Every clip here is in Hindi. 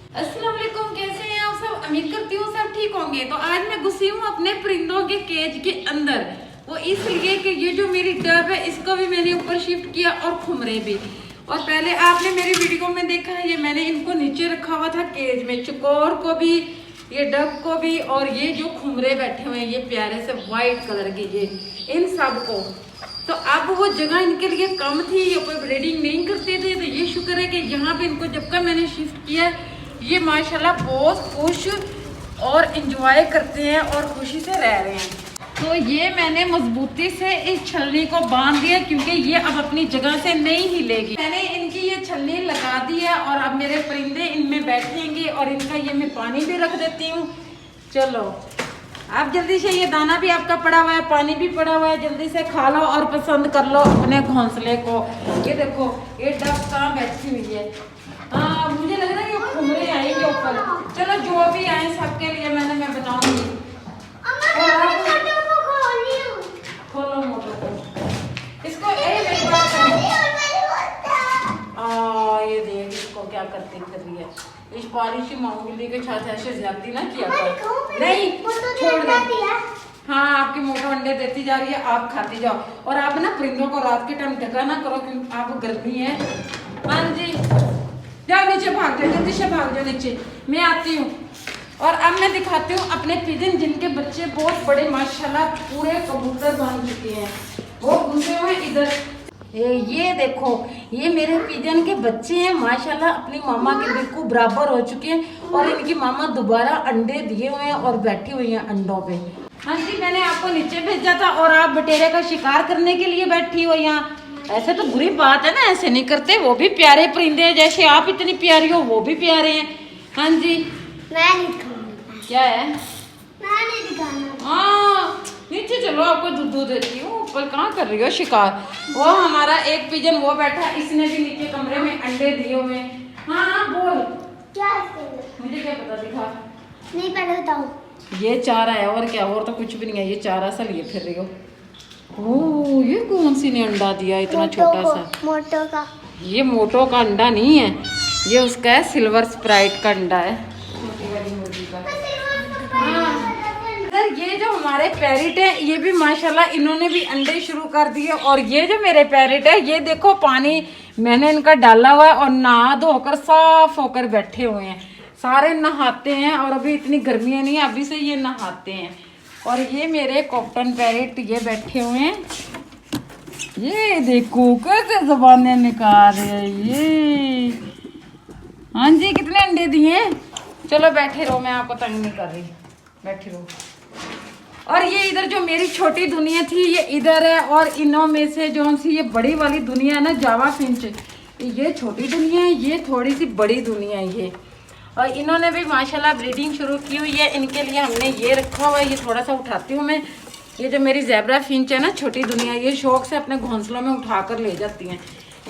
अस्सलाम वालेकुम, कैसे हैं आप सब? उम्मीद करती हूँ सब ठीक होंगे। तो आज मैं घुसी हूँ अपने परिंदों के केज के अंदर। वो इसलिए कि ये जो मेरी डब है इसको भी मैंने ऊपर शिफ्ट किया और खुमरे भी। और पहले आपने मेरी वीडियो में देखा है, ये मैंने इनको नीचे रखा हुआ था केज में, चकोर को भी, ये डब को भी, और ये जो खुमरे बैठे हुए हैं ये प्यारे से व्हाइट कलर के, ये इन सब को। तो अब वो जगह इनके लिए कम थी, ये कोई ब्रीडिंग नहीं करते थे, तो ये शुक्र है कि यहाँ पे इनको जब का मैंने शिफ्ट किया ये माशाल्लाह बहुत खुश और इंजॉय करते हैं और खुशी से रह रहे हैं। तो ये मैंने मजबूती से इस छलनी को बांध दिया क्योंकि ये अब अपनी जगह से नहीं हिलेगी। मैंने इनकी ये छलनी लगा दी है और अब मेरे परिंदे इनमें बैठेंगे और इनका ये मैं पानी भी रख देती हूँ। चलो आप जल्दी से, ये दाना भी आपका पड़ा हुआ है, पानी भी पड़ा हुआ है, जल्दी से खा लो और पसंद कर लो अपने घोंसले को। ये देखो ये डब कहाँ बैठी हुई है। हाँ मुझे लग रहा है ये खुमरे आएंगे ऊपर। चलो जो भी आए सबके लिए मैं बताऊंगी। खोलो मोटो को, इसको एक बात ये देख इसको क्या करती फिर रही है। इस बारिश मामूली के साथ ऐसे ज्यादती ना किया कर। नहीं छोड़ दे। हाँ आपकी मोटो अंडे देती जा रही है, आप खाती जाओ। और आप ना परिंदों को रात के टाइम ढका ना करो क्योंकि आप गर्मी है। हाँ जी जाओ नीचे, भाग जाओ जल्दी से, भाग जाओ नीचे, मैं आती हूँ। और अब मैं दिखाती हूँ अपने पिजन जिनके बच्चे बहुत बड़े माशाल्लाह पूरे कबूतर बन चुके हैं, वो घुसे हुए इधर। ये देखो ये मेरे पिजन के बच्चे हैं माशाल्लाह, अपनी मामा के बिल्कुल बराबर हो चुके हैं और इनकी मामा दोबारा अंडे दिए हुए हैं और बैठी हुई हैं अंडों पे। हाँ जी मैंने आपको नीचे भेजा था और आप बटेरे का शिकार करने के लिए बैठी हो यहाँ। ऐसे तो बुरी बात है ना, ऐसे नहीं करते, वो भी प्यारे परिंदे हैं, जैसे आप इतनी प्यारी हो वो भी प्यारे हैं। हाँ जी मैं नहीं दिखाऊंगा। क्या है? मैं नहीं दिखाना। हाँ नीचे चलो, आपको दूध देती हूँ। ऊपर कहाँ कर रही हो शिकार? वो हमारा एक पिजन वो बैठा, इसने भी नीचे कमरे में अंडे दिए हुए। हाँ बोल क्या? मुझे क्या पता, दिखा। नहीं पहले बताओ। ये चारा है और क्या, और तो कुछ भी नहीं है, ये चारा सा लिए फिर रही हो। ओह ये कौन सी ने अंडा दिया इतना छोटा सा? मोटो का। ये मोटो का अंडा नहीं है, ये उसका है सिल्वर स्प्राइट का अंडा है, छोटी वाली मुर्गी का। हाँ ये जो हमारे पैरेट है ये भी माशाल्लाह इन्होंने भी अंडे शुरू कर दिए। और ये जो मेरे पैरेट है ये देखो पानी मैंने इनका डाला हुआ है और नहा धोकर साफ होकर बैठे हुए हैं, सारे नहाते हैं। और अभी इतनी गर्मियाँ नहीं है, अभी से ये नहाते हैं। और ये मेरे कॉटन पैरेट ये बैठे हुए हैं, ये देखो कैसे ज़बानें निकाल रहे हैं ये। हाँ जी कितने अंडे दिए। चलो बैठे रहो, मैं आपको तंग नहीं कर रही, बैठे रहो। और ये इधर जो मेरी छोटी दुनिया थी ये इधर है, और इनों में से जो सी ये बड़ी वाली दुनिया है ना जावा फिंच, ये छोटी दुनिया है, ये थोड़ी सी बड़ी दुनिया है ये। और इन्होंने भी माशाल्लाह ब्रीडिंग शुरू की हुई है, इनके लिए हमने ये रखा हुआ है, ये थोड़ा सा उठाती हूँ मैं। ये जो मेरी ज़ेब्रा फिंच है ना छोटी दुनिया, ये शौक से अपने घोंसलों में उठा कर ले जाती हैं।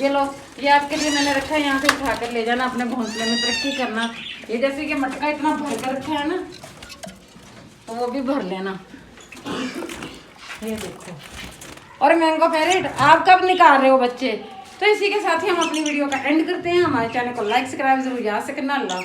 ये लो ये आपके लिए मैंने रखा है, यहाँ से उठा कर ले जाना अपने घोंसले में, तरक्की करना। ये जैसे कि मटका इतना भर कर रखा है ना तो वो भी भर लेना। ये देखो। और मैंगो पैरेट आप कब निकाल रहे हो बच्चे? तो इसी के साथ ही हम अपनी वीडियो का एंड करते हैं। हमारे चैनल को लाइक सब्सक्राइब जरूर याद से करना। अल्लाह।